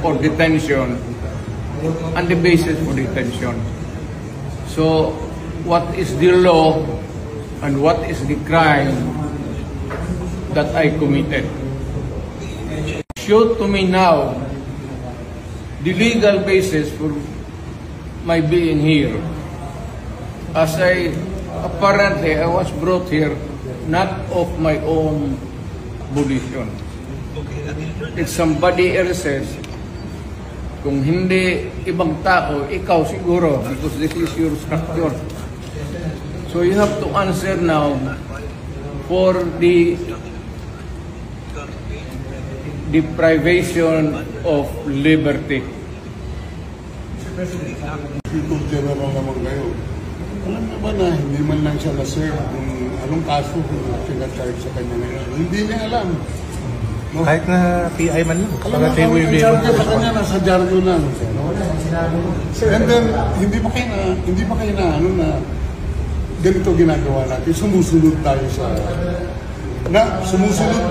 for detention and the basis for detention. So, what is the law and what is the crime that I committed? Show to me now the legal basis for my being here. As apparently I was brought here not of my own volition. If somebody else says, kung hindi ibang tao, ikaw siguro, because this is your structure. So you have to answer now for the deprivation of liberty. People general naman kayo. Alam naman na hindi man lang siya na-serve kung anong kaso kung sinacharge sa kanya ngayon. Hindi niya alam. No? Kahit na PI man lang. Alam na kung yung charge sa kanya, nasa dyaryo lang. And then, hindi pa kayo na ano na ganito ginagawa natin. Sumusunod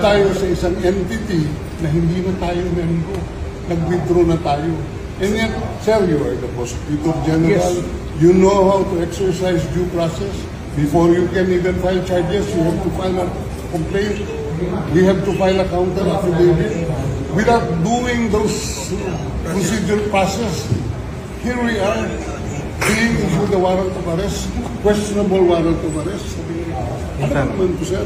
tayo sa isang entity na hindi na tayo member. Nag-withdraw na tayo. And yet, sir, you are the Prosecutor General. Yes. You know how to exercise due process. Before you can even file charges, you have to file a complaint. We have to file a counter affidavit. Without doing those procedural process, here we are, being issued a warrant of arrest, questionable warrant of arrest. Ano naman po, sir?